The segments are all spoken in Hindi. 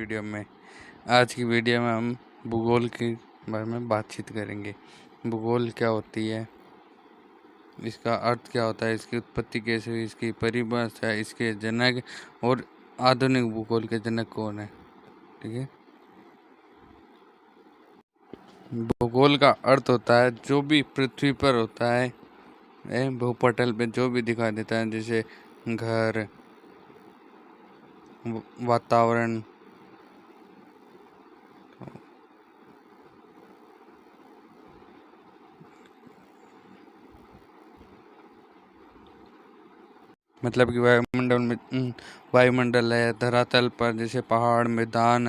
वीडियो में। आज की वीडियो में हम भूगोल के बारे में बातचीत करेंगे। भूगोल क्या होती है, इसका अर्थ क्या होता है, इसकी उत्पत्ति कैसे हुई, इसकी परिभाषा, इसके जनक और आधुनिक भूगोल के जनक कौन है। ठीक है। भूगोल का अर्थ होता है जो भी पृथ्वी पर होता है, भूपटल पे जो भी दिखाई देता है, जैसे घर, वातावरण, मतलब कि वायुमंडल है, धरातल पर जैसे पहाड़, मैदान,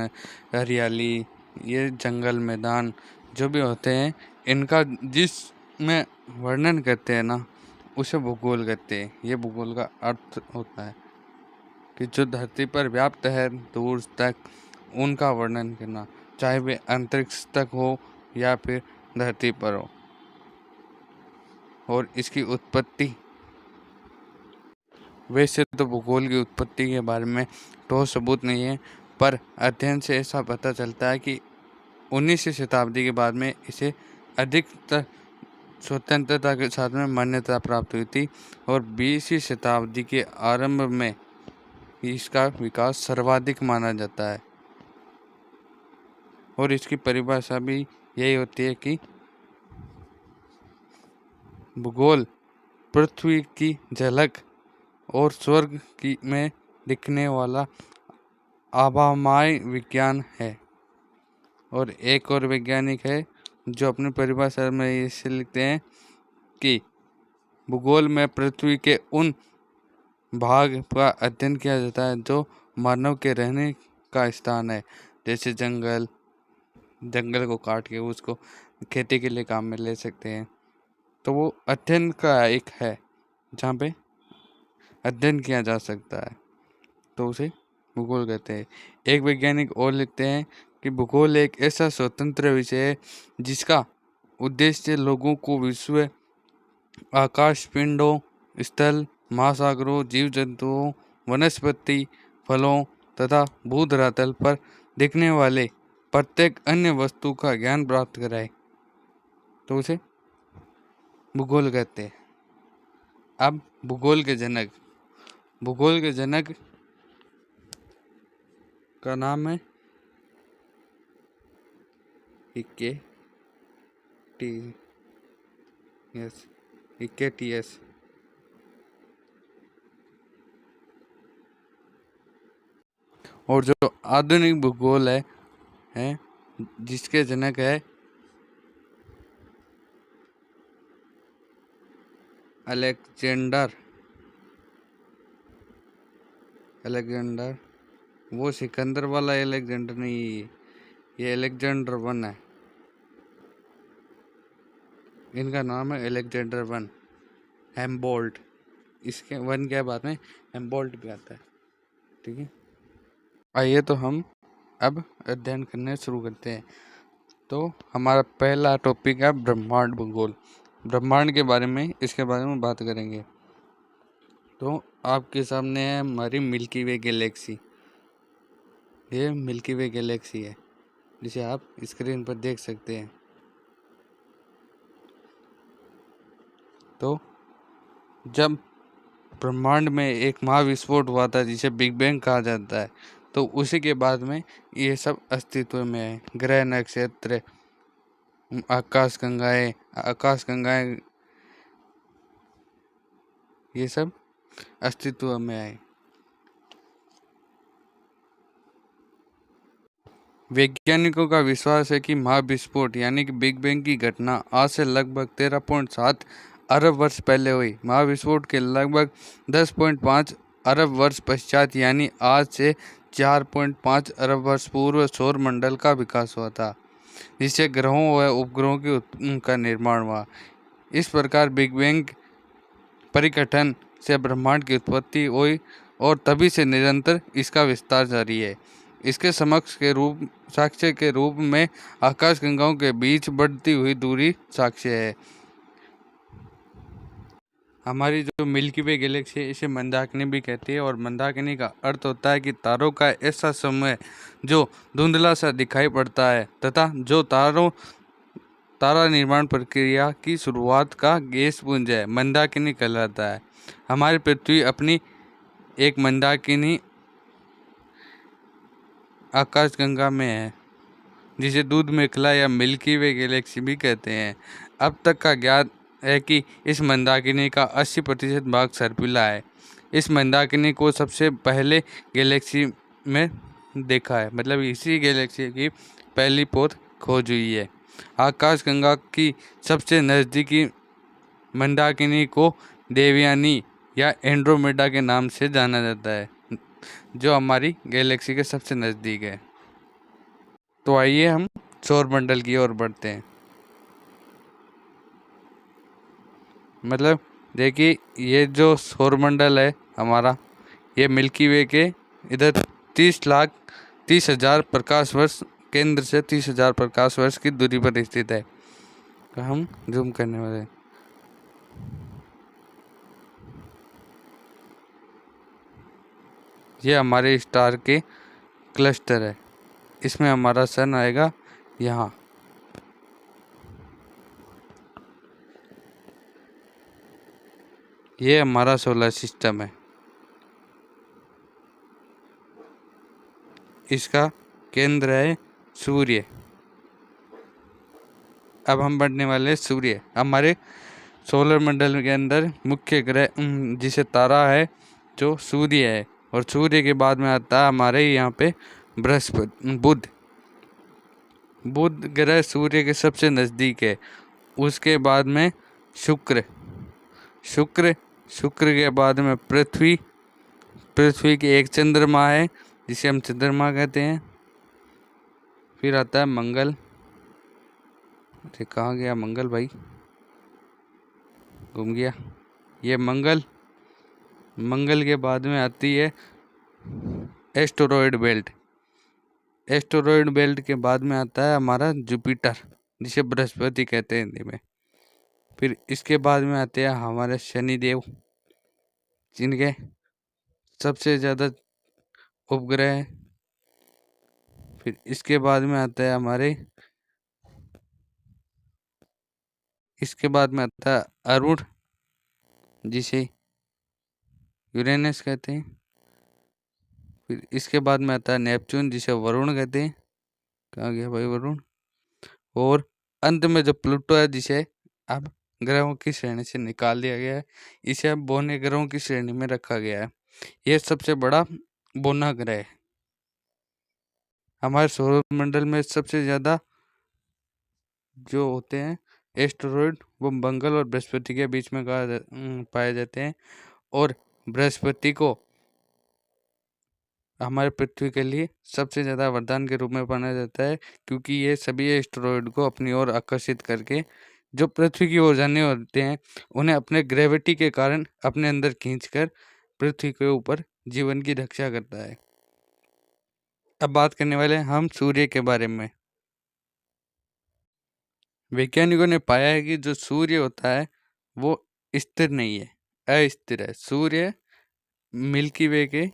हरियाली, ये जंगल, मैदान जो भी होते हैं, इनका जिसमें वर्णन करते हैं ना, उसे भूगोल कहते हैं। ये भूगोल का अर्थ होता है कि जो धरती पर व्याप्त है दूर तक, उनका वर्णन करना, चाहे वे अंतरिक्ष तक हो या फिर धरती पर हो। और इसकी उत्पत्ति, वैसे तो भूगोल की उत्पत्ति के बारे में ठोस सबूत नहीं है, पर अध्ययन से ऐसा पता चलता है कि 19वीं शताब्दी के बाद में इसे अधिकतर स्वतंत्रता के साथ में मान्यता प्राप्त हुई थी, और 20वीं शताब्दी के आरंभ में इसका विकास सर्वाधिक माना जाता है। और इसकी परिभाषा भी यही होती है कि भूगोल पृथ्वी की झलक और स्वर्ग की में दिखने वाला आभामय विज्ञान है। और एक और वैज्ञानिक है जो अपनी परिभाषा में इसे लिखते हैं कि भूगोल में पृथ्वी के उन भाग का अध्ययन किया जाता है जो मानव के रहने का स्थान है, जैसे जंगल को काट के उसको खेती के लिए काम में ले सकते हैं। तो वो अध्ययन का एक है जहाँ पे अध्ययन किया जा सकता है, तो उसे भूगोल कहते हैं। एक वैज्ञानिक और लिखते हैं कि भूगोल एक ऐसा स्वतंत्र विषय है जिसका उद्देश्य लोगों को विश्व, आकाश पिंडों, स्थल, महासागरों, जीव जंतुओं, वनस्पति, फलों तथा भूधरातल पर दिखने वाले प्रत्येक अन्य वस्तु का ज्ञान प्राप्त कराए, तो उसे भूगोल कहते हैं। अब भूगोल के जनक का नाम है हिक्केटियस। और जो आधुनिक भूगोल है जिसके जनक है अलेक्जेंडर, वो सिकंदर वाला अलेक्जेंडर नहीं, ये अलेक्जेंडर वन है। इनका नाम है अलेक्जेंडर वन, हेम्बोल्ट। इसके वन के बाद में हेम्बोल्ट भी आता है। ठीक है। आइए तो हम अब अध्ययन करने शुरू करते हैं। तो हमारा पहला टॉपिक है ब्रह्मांड भूगोल। ब्रह्मांड के बारे में, इसके बारे में बात करेंगे। तो आपके सामने है हमारी मिल्की वे गैलेक्सी। ये मिल्की वे गैलेक्सी है जिसे आप स्क्रीन पर देख सकते हैं। तो जब ब्रह्मांड में एक महाविस्फोट हुआ था जिसे बिग बैंग कहा जाता है, तो उसी के बाद में ये सब अस्तित्व में है। ग्रह, नक्षत्र, आकाश गंगाएं ये सब अस्तित्व में आए। वैज्ञानिकों का विश्वास है कि महाविस्फोट यानी कि बिग बैंग की घटना आज से लगभग 13.7 अरब वर्ष पहले हुई। महाविस्फोट के लगभग 10.5 अरब वर्ष पश्चात यानी आज से 4.5 अरब वर्ष पूर्व सौर मंडल का विकास हुआ था, जिससे ग्रहों व उपग्रहों का निर्माण हुआ। इस प्रकार बिग बैंग परिघटन से ब्रह्मांड की उत्पत्ति हुई और तभी से निरंतर इसका विस्तार जारी है। इसके साक्ष्य के रूप में आकाशगंगाओं के बीच बढ़ती हुई दूरी साक्ष्य है। हमारी जो मिल्की वे गैलेक्सी है इसे मंदाकिनी भी कहती है, और मंदाकिनी का अर्थ होता है कि तारों का ऐसा समूह जो धुंधला सा दिखाई पड़ता है तथा जो तारा निर्माण प्रक्रिया की शुरुआत का गैस पुंज है, मंदाकिनी कहलाता है। हमारी पृथ्वी अपनी एक मंदाकिनी आकाशगंगा में है, जिसे दूध मेखला या मिल्की वे गैलेक्सी भी कहते हैं। अब तक का ज्ञात है कि इस मंदाकिनी का 80% भाग सर्पिला है। इस मंदाकिनी को सबसे पहले गैलेक्सी में देखा है, मतलब इसी गैलेक्सी की पहली पोत खोज हुई है। आकाशगंगा की सबसे नज़दीकी मंदाकिनी को देवयानी या एंड्रोमेडा के नाम से जाना जाता है, जो हमारी गैलेक्सी के सबसे नज़दीक है। तो आइए हम सौरमंडल की ओर बढ़ते हैं। मतलब देखिए, ये जो सौरमंडल है हमारा, ये मिल्की वे के इधर 30,30,000 प्रकाश वर्ष, केंद्र से 30,000 प्रकाश वर्ष की दूरी पर स्थित है। तो हम जूम करने वाले हैं। ये हमारे स्टार के क्लस्टर है। इसमें हमारा सन आएगा यहाँ। ये हमारा सोलर सिस्टम है। इसका केंद्र है सूर्य। अब हम बढ़ने वाले हैं सूर्य। हमारे सोलर मंडल के अंदर मुख्य ग्रह जिसे तारा है जो सूर्य है, और सूर्य के बाद में आता है हमारे यहाँ पे बृहस्पति, बुध ग्रह सूर्य के सबसे नज़दीक है। उसके बाद में शुक्र शुक्र शुक्र के बाद में पृथ्वी की एक चंद्रमा है जिसे हम चंद्रमा कहते हैं। फिर आता है मंगल। अरे कहाँ गया मंगल भाई, घूम गया। ये मंगल के बाद में आती है एस्टेरॉयड बेल्ट। एस्टेरॉयड बेल्ट के बाद में आता है हमारा जुपिटर, जिसे बृहस्पति कहते हैं हिंदी में। फिर इसके बाद में आते हैं हमारे शनिदेव, जिनके सबसे ज़्यादा उपग्रह है। फिर इसके बाद में आता है अरुण, जिसे यूरेनस कहते हैं। फिर इसके बाद में आता है नेपच्यून, जिसे वरुण कहते हैं। कहाँ गया भाई वरुण। और अंत में जो प्लूटो है, जिसे अब ग्रहों की श्रेणी से निकाल दिया गया है। इसे अब बौने ग्रहों की श्रेणी में रखा गया है। यह सबसे बड़ा बौना ग्रह है। हमारे सौर मंडल में सबसे ज़्यादा जो होते हैं एस्टेरॉयड, वो मंगल और बृहस्पति के बीच में पाए जाते हैं। और बृहस्पति को हमारे पृथ्वी के लिए सबसे ज़्यादा वरदान के रूप में माना जाता है, क्योंकि ये सभी एस्टेरॉयड को अपनी ओर आकर्षित करके जो पृथ्वी की ओर जाने होते हैं, उन्हें अपने ग्रेविटी के कारण अपने अंदर खींचकर पृथ्वी के ऊपर जीवन की रक्षा करता है। अब बात करने वाले हैं हम सूर्य के बारे में। वैज्ञानिकों ने पाया है कि जो सूर्य होता है वो स्थिर नहीं है, अस्थिर है। सूर्य मिल्की वे के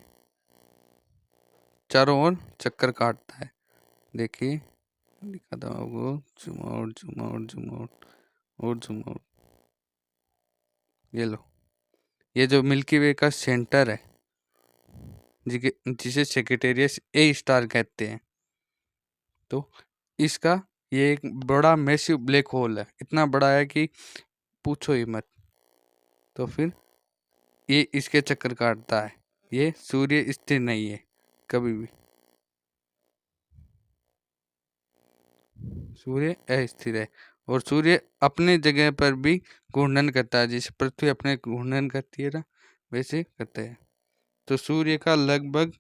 चारों ओर चक्कर काटता है। देखिए दिखाता हूँ आपको, zoom out zoom out zoom out और जूम आउट। ये लो, ये जो मिल्की वे का सेंटर है, जिसे सेक्रेटेरियस ए स्टार कहते हैं, तो इसका ये एक बड़ा मैसिव ब्लैक होल है। इतना बड़ा है कि पूछो ही मत। तो फिर ये इसके चक्कर काटता है। ये सूर्य स्थिर नहीं है कभी भी। सूर्य अस्थिर है, और सूर्य अपने जगह पर भी घूर्णन करता है। जैसे पृथ्वी अपने घूर्णन करती है ना, वैसे करते हैं। तो सूर्य का लगभग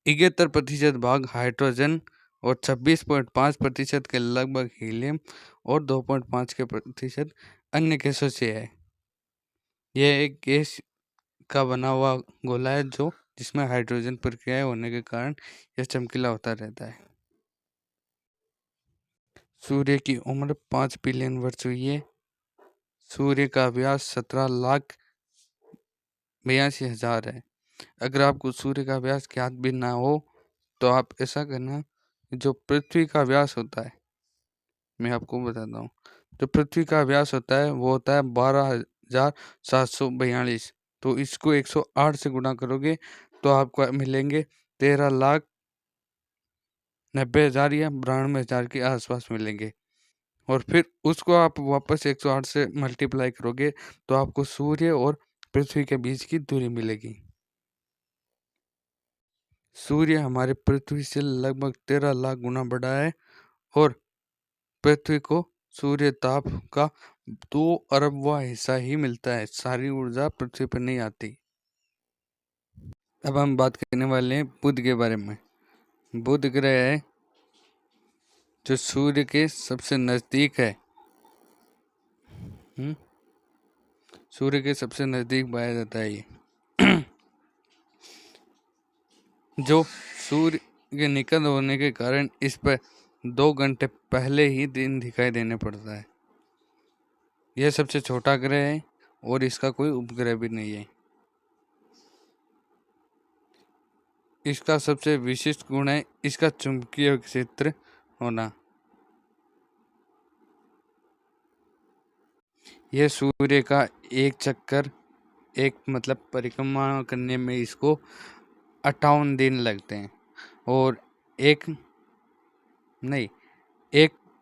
71% भाग हाइड्रोजन और 26.5% के लगभग हीलियम और 2.5 के प्रतिशत अन्य गैसों से है। यह एक गैस का बना हुआ गोला है जिसमें हाइड्रोजन प्रक्रियाएं होने के कारण यह चमकीला होता रहता है। सूर्य की उम्र 5 बिलियन वर्ष हुई है। सूर्य का व्यास 17,82,000 है। अगर आपको सूर्य का व्यास ज्ञात भी ना हो तो आप ऐसा करना, जो पृथ्वी का व्यास होता है मैं आपको बताता हूँ। जो पृथ्वी का व्यास होता है वो होता है 12,742। तो इसको 108 से गुणा करोगे तो आपको मिलेंगे 13,90,000 या 92,000 के आसपास मिलेंगे। और फिर उसको आप वापस 108 से मल्टीप्लाई करोगे तो आपको सूर्य और पृथ्वी के बीच की दूरी मिलेगी। सूर्य हमारे पृथ्वी से लगभग 13 लाख गुना बड़ा है और पृथ्वी को सूर्य ताप का 2 अरबवां हिस्सा ही मिलता है। सारी ऊर्जा पृथ्वी पर नहीं आती। अब हम बात करने वाले हैं बुध के बारे में। बुध ग्रह है जो सूर्य के सबसे नजदीक है। सूर्य के सबसे नजदीक पाया जाता है ये। जो सूर्य के निकट होने के कारण इस पर 2 घंटे पहले ही दिन दिखाई देने पड़ता है। यह सबसे छोटा ग्रह है और इसका कोई उपग्रह भी नहीं है। इसका सबसे विशिष्ट गुण है इसका चुंबकीय क्षेत्र होना। यह सूर्य का एक चक्कर मतलब परिक्रमा करने में इसको 58 दिन लगते हैं और एक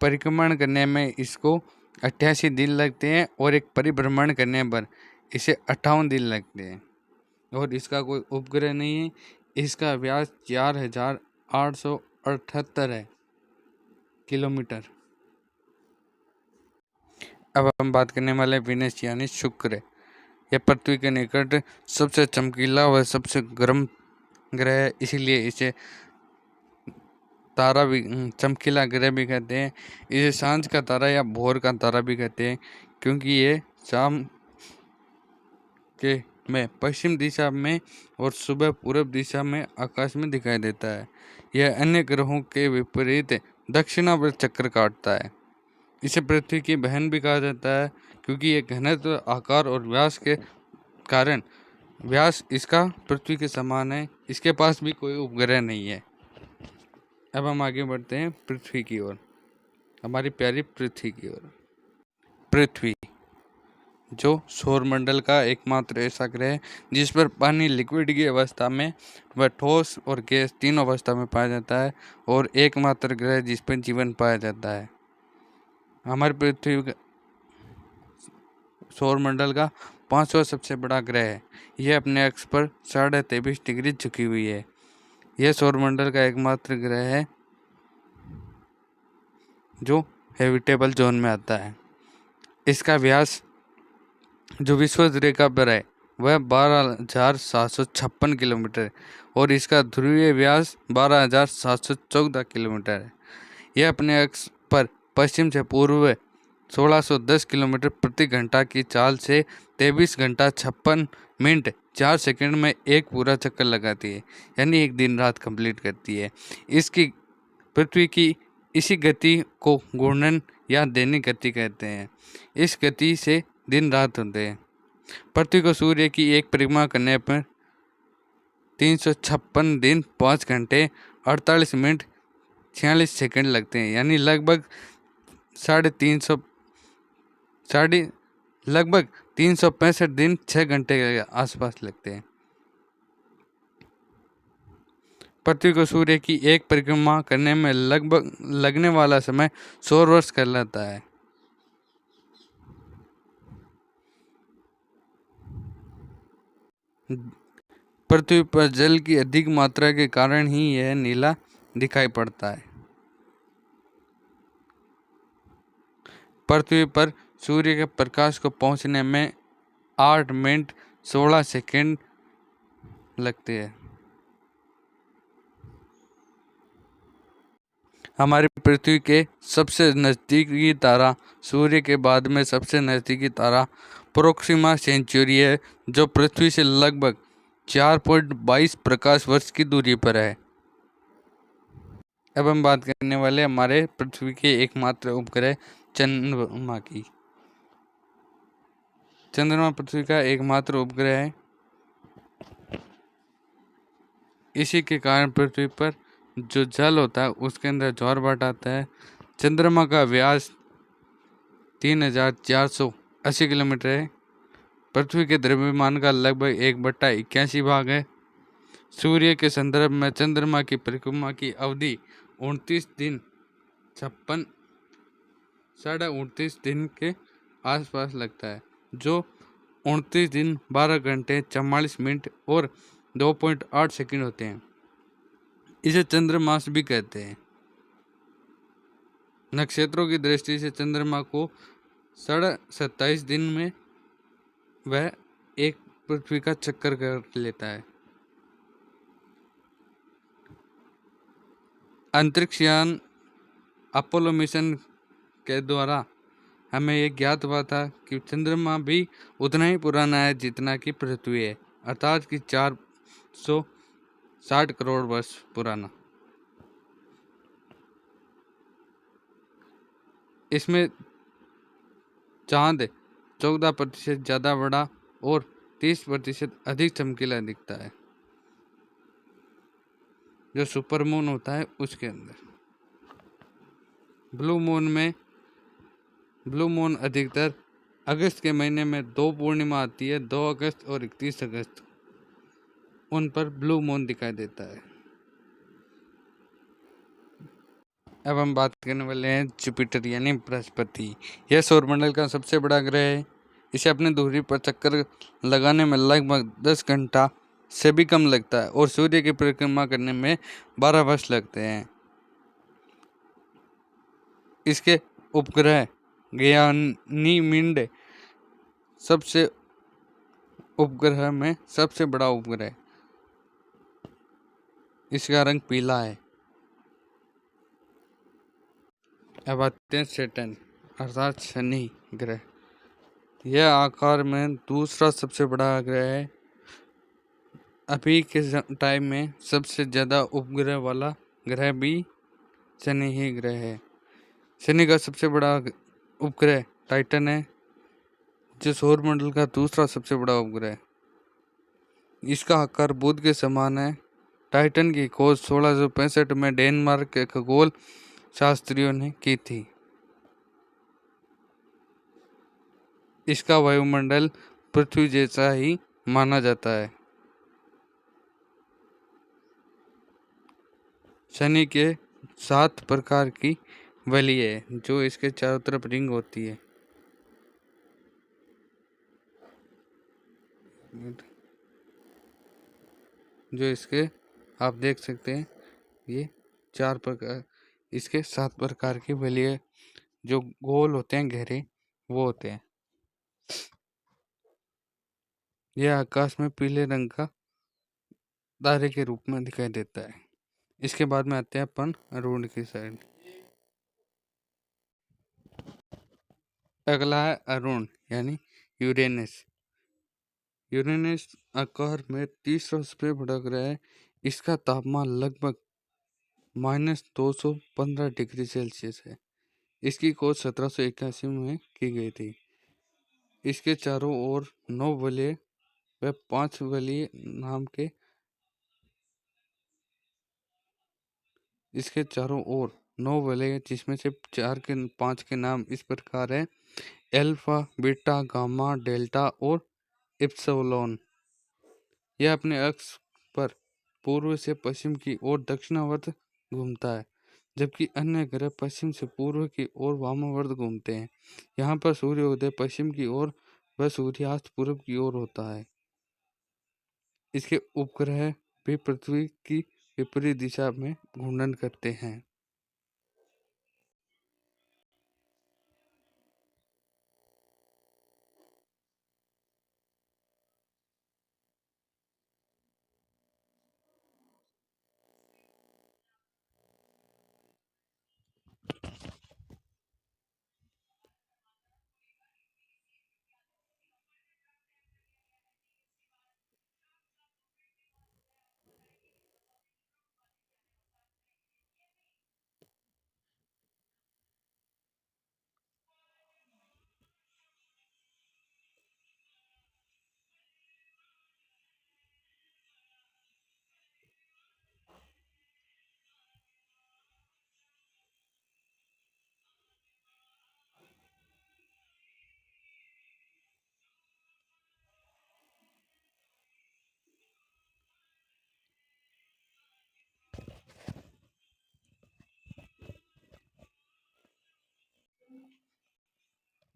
परिक्रमण करने में इसको 88 दिन लगते हैं और एक परिभ्रमण करने पर इसे 58 दिन लगते हैं। और इसका कोई उपग्रह नहीं है। इसका व्यास 4,878 है किलोमीटर। अब हम बात करने वाले विनस यानी शुक्र। यह पृथ्वी के निकट सबसे चमकीला व सबसे गर्म ग्रह है, इसीलिए इसे तारा भी चमकीला ग्रह भी कहते हैं। इसे सांझ का तारा या भोर का तारा भी कहते हैं, क्योंकि ये शाम के में पश्चिम दिशा में और सुबह पूर्व दिशा में आकाश में दिखाई देता है। यह अन्य ग्रहों के विपरीत दक्षिणावर्त चक्र काटता है। इसे पृथ्वी की बहन भी कहा जाता है, क्योंकि यह घनत्व, आकार और व्यास के कारण व्यास इसका पृथ्वी के समान है। इसके पास भी कोई उपग्रह नहीं है। अब हम आगे बढ़ते हैं पृथ्वी की ओर, हमारी प्यारी पृथ्वी की ओर। पृथ्वी जो सौरमंडल का एकमात्र ऐसा ग्रह है जिस पर पानी लिक्विड की अवस्था में व ठोस और गैस तीनों अवस्था में पाया जाता है, और एकमात्र ग्रह जिस पर जीवन पाया जाता है। हमारी पृथ्वी सौरमंडल का 5वां सबसे बड़ा ग्रह है। यह अपने अक्ष पर 23.5 डिग्री झुकी हुई है। यह सौरमंडल का एकमात्र ग्रह है जो हैबिटेबल जोन में आता है। इसका व्यास जो विश्व रेखा पर है वह 12,756 किलोमीटर है और इसका ध्रुवीय व्यास 12,714 किलोमीटर है। यह अपने अक्ष पर पश्चिम से पूर्व 1610 किलोमीटर प्रति घंटा की चाल से 23 घंटा 56 मिनट 4 सेकंड में एक पूरा चक्कर लगाती है, यानी एक दिन रात कंप्लीट करती है। इसकी पृथ्वी की इसी गति को घूर्णन या दैनिक गति कहते हैं। इस गति से दिन रात होते हैं। पृथ्वी को सूर्य की एक परिक्रमा करने पर 356 दिन 5 घंटे 48 मिनट 46 सेकंड लगते हैं, यानी लगभग 365 दिन 6 घंटे के आसपास लगते हैं। पृथ्वी को सूर्य की एक परिक्रमा करने में लगभग लगने वाला समय 100 वर्ष कहलाता है। पृथ्वी पर जल की अधिक मात्रा के कारण ही यह नीला दिखाई पड़ता है। पृथ्वी पर सूर्य के प्रकाश को पहुंचने में 8 मिनट 16 सेकंड लगते हैं। हमारी पृथ्वी के सबसे नज़दीकी तारा सूर्य के बाद में सबसे नज़दीकी तारा प्रोक्सिमा सेंचुरी है, जो पृथ्वी से लगभग 4.22 प्रकाश वर्ष की दूरी पर है। अब हम बात करने वाले हमारे पृथ्वी के एकमात्र उपग्रह चंद्रमा की। चंद्रमा पृथ्वी का एकमात्र उपग्रह है। इसी के कारण पृथ्वी पर जो जल होता है उसके अंदर ज्वारभाट आता है। चंद्रमा का व्यास 3480 किलोमीटर है। पृथ्वी के द्रव्यमान का लगभग 1/81 भाग है। सूर्य के संदर्भ में चंद्रमा की परिक्रमा की अवधि 29 दिन 56 साढ़े 29 दिन के आसपास लगता है, जो 29 दिन 12 घंटे 44 मिनट और 2.8 सेकंड होते हैं। इसे चंद्रमास भी कहते हैं। नक्षत्रों की दृष्टि से चंद्रमा को 27.5 दिन में वह एक पृथ्वी का चक्कर कर लेता है। अंतरिक्ष यान अपोलो मिशन के द्वारा हमें यह ज्ञात हुआ था कि चंद्रमा भी उतना ही पुराना है जितना कि पृथ्वी है, अर्थात कि 460 करोड़ वर्ष पुराना। इसमें चांद 14% ज़्यादा बड़ा और 30% अधिक चमकीला दिखता है, जो सुपर मून होता है उसके अंदर। ब्लू मून अधिकतर अगस्त के महीने में 2 पूर्णिमा आती है, 2 अगस्त और 31 अगस्त। उन पर ब्लू मून दिखाई देता है। अब हम बात करने वाले हैं जुपिटर यानी बृहस्पति। यह सौरमंडल का सबसे बड़ा ग्रह है। इसे अपनी दूरी पर चक्कर लगाने में लगभग 10 घंटा से भी कम लगता है और सूर्य की परिक्रमा करने में 12 वर्ष लगते हैं। इसके उपग्रह गयानीमिड सबसे उपग्रह में सबसे बड़ा उपग्रह। इसका रंग पीला है। अब आते हैं सैटर्न अर्थात शनि ग्रह। यह आकार में दूसरा सबसे बड़ा ग्रह है। अभी के टाइम में सबसे ज़्यादा उपग्रह वाला ग्रह भी शनि ही ग्रह है। शनि का सबसे बड़ा उपग्रह टाइटन है, जो सौरमंडल का दूसरा सबसे बड़ा उपग्रह है। इसका आकार बुध के समान है। टाइटन की खोज 1665 में डेनमार्क के खगोल शास्त्रियों ने की थी। इसका वायुमंडल पृथ्वी जैसा ही माना जाता है। शनि के 7 प्रकार की वलय है, जो इसके चारों तरफ रिंग होती है। जो इसके आप देख सकते हैं, ये 4 प्रकार, इसके 7 प्रकार की वलय जो गोल होते हैं, गहरे वो होते हैं। यह आकाश में पीले रंग का तारे के रूप में दिखाई देता है। इसके बाद में आते हैं अपन अरुण की साइड। अगला है अरुण यानी यूरेनस। यूरेनस आकार में तीसरा सबसे बड़ा ग्रह है। इसका तापमान लगभग -215 डिग्री सेल्सियस है। इसकी खोज 1781 में की गई थी। इसके चारों ओर 9 वलय व 5 वलय नाम के इसके चारों ओर 9 वलय, जिसमें से 5 के नाम इस प्रकार है: एल्फा, बीटा, गामा, डेल्टा और इप्सिलॉन। यह अपने अक्ष पर पूर्व से पश्चिम की ओर दक्षिणावर्त घूमता है, जबकि अन्य ग्रह पश्चिम से पूर्व की ओर वामावर्त घूमते हैं। यहाँ पर सूर्योदय पश्चिम की ओर व सूर्यास्त पूर्व की ओर होता है। इसके उपग्रह भी पृथ्वी की विपरीत दिशा में घूर्णन करते हैं।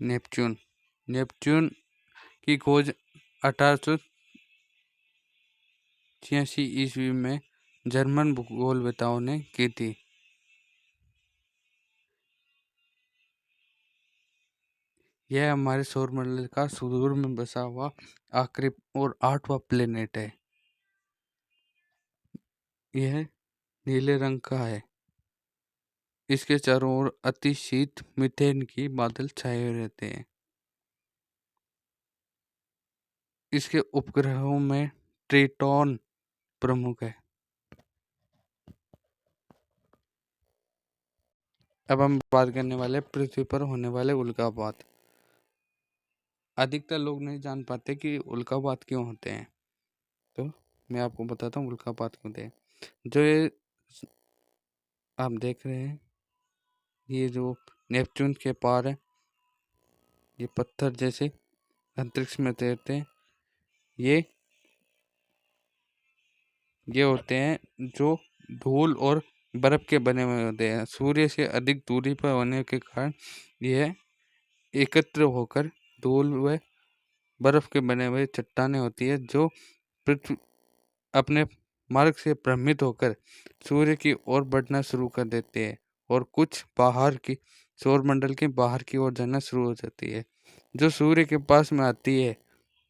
नेपच्यून नेपच्यून की खोज 1886 ईस्वी में जर्मन भूगोलवेत्ताओं ने की थी। यह हमारे सौरमंडल का सुदूर में बसा हुआ आखिरी और 8वां प्लेनेट है। यह नीले रंग का है। इसके चारों ओर अति शीत मीथेन की बादल छाए हुए रहते हैं। इसके उपग्रहों में ट्रिटॉन प्रमुख है। अब हम बात करने वाले पृथ्वी पर होने वाले उल्कापात। अधिकतर लोग नहीं जान पाते कि उल्कापात क्यों होते हैं, तो मैं आपको बताता हूँ उल्कापात क्यों होते हैं। जो ये आप देख रहे हैं, ये जो नेपच्यून के पार है, ये पत्थर जैसे अंतरिक्ष में तैरते हैं। ये होते हैं जो धूल और बर्फ के बने हुए होते हैं। सूर्य से अधिक दूरी पर होने के कारण यह एकत्र होकर धूल व बर्फ के बने हुए चट्टानें होती है, जो पृथ्वी अपने मार्ग से भ्रमित होकर सूर्य की ओर बढ़ना शुरू कर देते हैं और कुछ बाहर की सौरमंडल के बाहर की ओर जाना शुरू हो जाती है। जो सूर्य के पास में आती है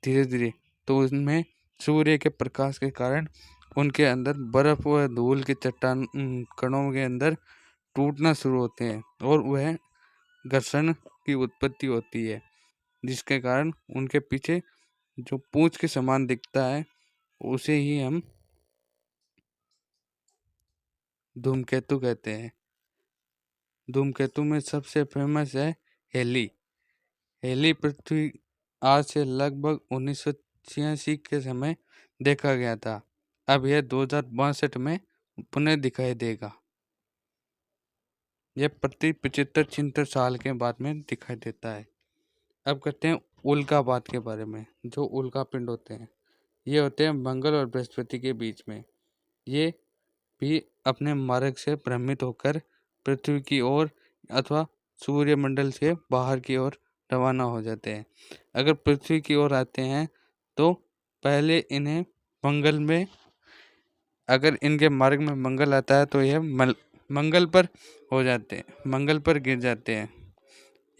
धीरे धीरे, तो उसमें सूर्य के प्रकाश के कारण उनके अंदर बर्फ व धूल के चट्टान कणों के अंदर टूटना शुरू होते हैं और वह घर्षण की उत्पत्ति होती है, जिसके कारण उनके पीछे जो पूंछ के समान दिखता है उसे ही हम धूमकेतु कहते हैं। धूमकेतु में सबसे फेमस है हेली। हेली पृथ्वी आज से लगभग 1986 के समय देखा गया था। अब यह 2062 में पुनः दिखाई देगा। यह प्रति 75-76 साल के बाद में दिखाई देता है। अब करते हैं उल्कापात के बारे में। जो उल्का पिंड होते हैं, ये होते हैं मंगल और बृहस्पति के बीच में। ये भी अपने मार्ग से भ्रमित होकर पृथ्वी की ओर अथवा सूर्यमंडल से बाहर की ओर रवाना हो जाते हैं। अगर पृथ्वी की ओर आते हैं तो पहले इन्हें मंगल में, अगर इनके मार्ग में मंगल आता है तो यह मंगल पर हो जाते हैं, मंगल पर गिर जाते हैं।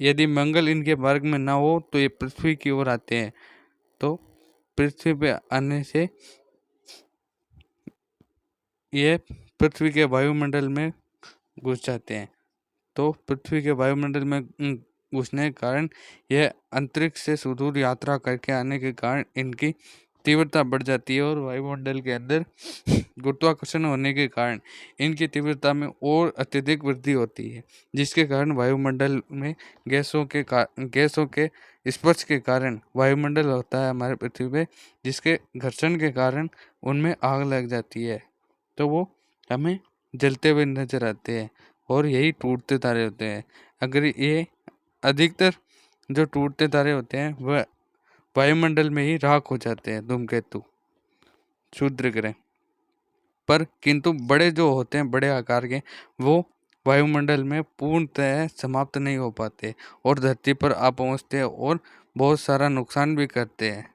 यदि मंगल इनके मार्ग में ना हो तो ये पृथ्वी की ओर आते हैं, तो पृथ्वी पे आने से ये पृथ्वी के वायुमंडल में घुस जाते हैं। तो पृथ्वी के वायुमंडल में घुसने के कारण यह अंतरिक्ष से सुदूर यात्रा करके आने के कारण इनकी तीव्रता बढ़ जाती है और वायुमंडल के अंदर गुरुत्वाकर्षण होने के कारण इनकी तीव्रता में और अत्यधिक वृद्धि होती है, जिसके कारण वायुमंडल में गैसों के स्पर्श के कारण वायुमंडल होता है हमारे पृथ्वी पे, जिसके घर्षण के कारण उनमें आग लग जाती है, तो वो हमें जलते हुए नजर आते हैं और यही टूटते तारे होते हैं। अगर ये अधिकतर जो टूटते तारे होते हैं वह वायुमंडल में ही राख हो जाते हैं, धूमकेतु, क्षुद्र ग्रह पर। किंतु बड़े जो होते हैं बड़े आकार के, वो वायुमंडल में पूर्णतः समाप्त नहीं हो पाते और धरती पर आ पहुंचते हैं और बहुत सारा नुकसान भी करते हैं।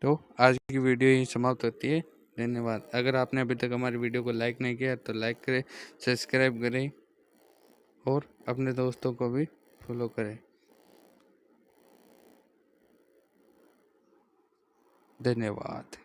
तो आज की वीडियो यही समाप्त होती है। धन्यवाद। अगर आपने अभी तक हमारी वीडियो को लाइक नहीं किया तो लाइक करें, सब्सक्राइब करें और अपने दोस्तों को भी फॉलो करें। धन्यवाद।